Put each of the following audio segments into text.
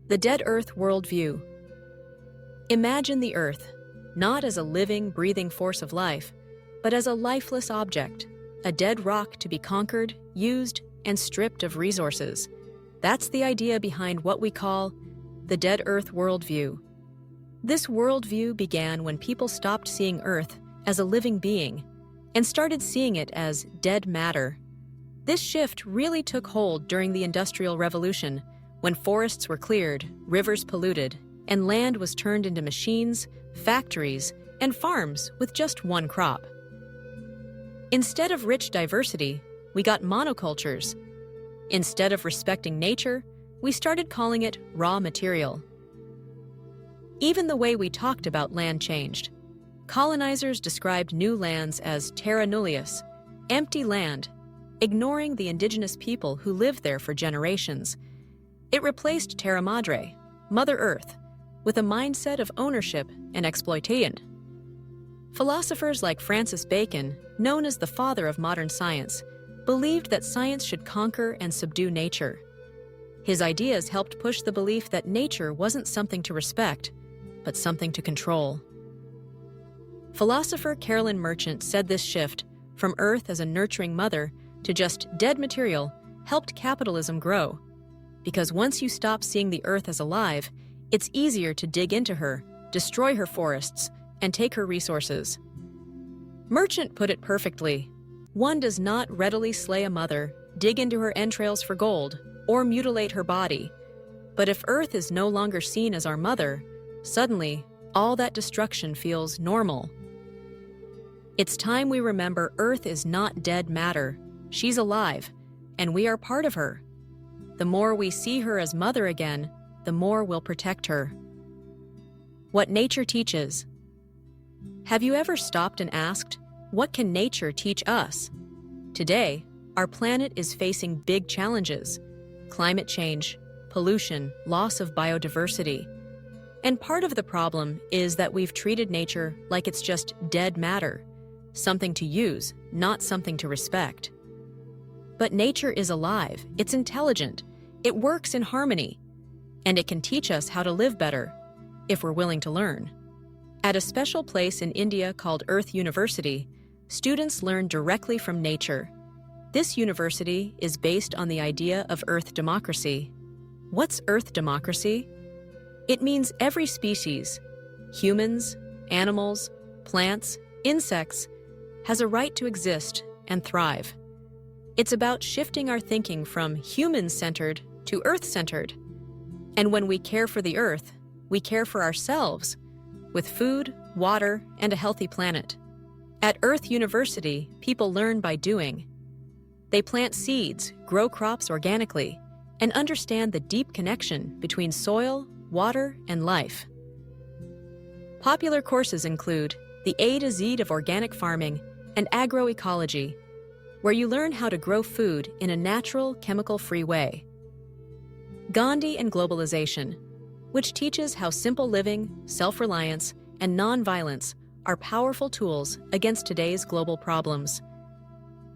The Dead Earth Worldview. Imagine the Earth, not as a living, breathing force of life, but as a lifeless object, a dead rock to be conquered, used, and stripped of resources. That's the idea behind what we call the Dead Earth Worldview. This worldview began when people stopped seeing Earth as a living being and started seeing it as dead matter. This shift really took hold during the Industrial Revolution, when forests were cleared, rivers polluted, and land was turned into machines, factories, and farms with just one crop. Instead of rich diversity, we got monocultures. Instead of respecting nature, we started calling it raw material. Even the way we talked about land changed. Colonizers described new lands as terra nullius, empty land, ignoring the indigenous people who lived there for generations. It replaced Terra Madre, Mother Earth, with a mindset of ownership and exploitation. Philosophers like Francis Bacon, known as the father of modern science, believed that science should conquer and subdue nature. His ideas helped push the belief that nature wasn't something to respect, but something to control. Philosopher Carolyn Merchant said this shift from Earth as a nurturing mother to just dead material helped capitalism grow. Because once you stop seeing the Earth as alive, it's easier to dig into her, destroy her forests, and take her resources. Merchant put it perfectly. One does not readily slay a mother, dig into her entrails for gold, or mutilate her body. But if Earth is no longer seen as our mother, suddenly, all that destruction feels normal. It's time we remember Earth is not dead matter. She's alive, and we are part of her. The more we see her as mother again, the more we'll protect her. What nature teaches. Have you ever stopped and asked, what can nature teach us? Today, our planet is facing big challenges: climate change, pollution, loss of biodiversity. And part of the problem is that we've treated nature like it's just dead matter, something to use, not something to respect. But nature is alive, it's intelligent, it works in harmony, and it can teach us how to live better, if we're willing to learn. At a special place in India called Earth University, students learn directly from nature. This university is based on the idea of Earth democracy. What's Earth democracy? It means every species, humans, animals, plants, insects, has a right to exist and thrive. It's about shifting our thinking from human-centered to Earth-centered. And when we care for the Earth, we care for ourselves, with food, water, and a healthy planet. At Earth University, people learn by doing. They plant seeds, grow crops organically, and understand the deep connection between soil, water, and life. Popular courses include the A to Z of organic farming and agroecology, where you learn how to grow food in a natural, chemical-free way. Gandhi and Globalization, which teaches how simple living, self-reliance, and nonviolence are powerful tools against today's global problems.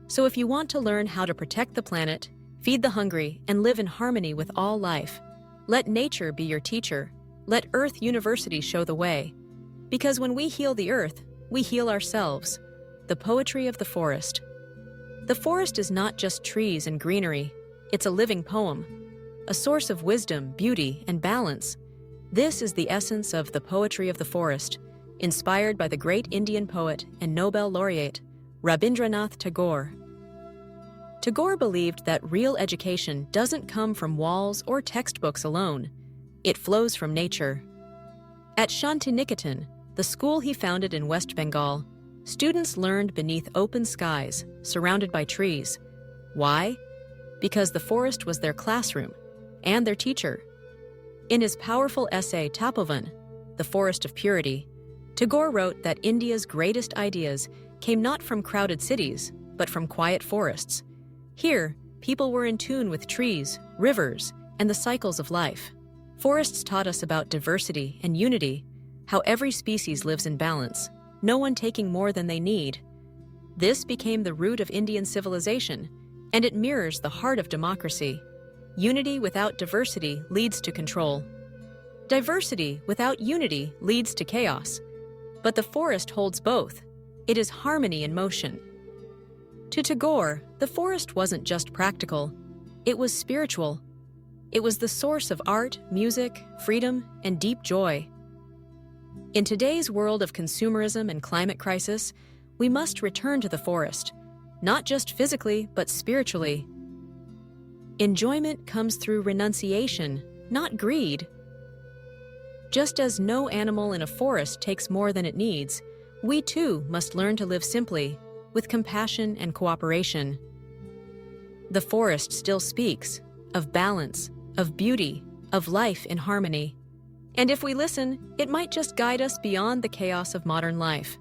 So if you want to learn how to protect the planet, feed the hungry, and live in harmony with all life, let nature be your teacher. Let Earth University show the way. Because when we heal the Earth, we heal ourselves. The poetry of the forest. The forest is not just trees and greenery. It's a living poem, a source of wisdom, beauty, and balance. This is the essence of the poetry of the forest, inspired by the great Indian poet and Nobel laureate, Rabindranath Tagore. Tagore believed that real education doesn't come from walls or textbooks alone. It flows from nature. At Shantiniketan, the school he founded in West Bengal, students learned beneath open skies, surrounded by trees. Why? Because the forest was their classroom and their teacher. In his powerful essay Tapovan, The Forest of Purity, Tagore wrote that India's greatest ideas came not from crowded cities, but from quiet forests. Here, people were in tune with trees, rivers, and the cycles of life. Forests taught us about diversity and unity, how every species lives in balance, no one taking more than they need. This became the root of Indian civilization, and it mirrors the heart of democracy. Unity without diversity leads to control. Diversity without unity leads to chaos, but the forest holds both. It is harmony in motion. To Tagore, the forest wasn't just practical, it was spiritual. It was the source of art, music, freedom, and deep joy. In today's world of consumerism and climate crisis, we must return to the forest, not just physically, but spiritually. Enjoyment comes through renunciation, not greed. Just as no animal in a forest takes more than it needs, we too must learn to live simply, with compassion and cooperation. The forest still speaks of balance, of beauty, of life in harmony. And if we listen, it might just guide us beyond the chaos of modern life.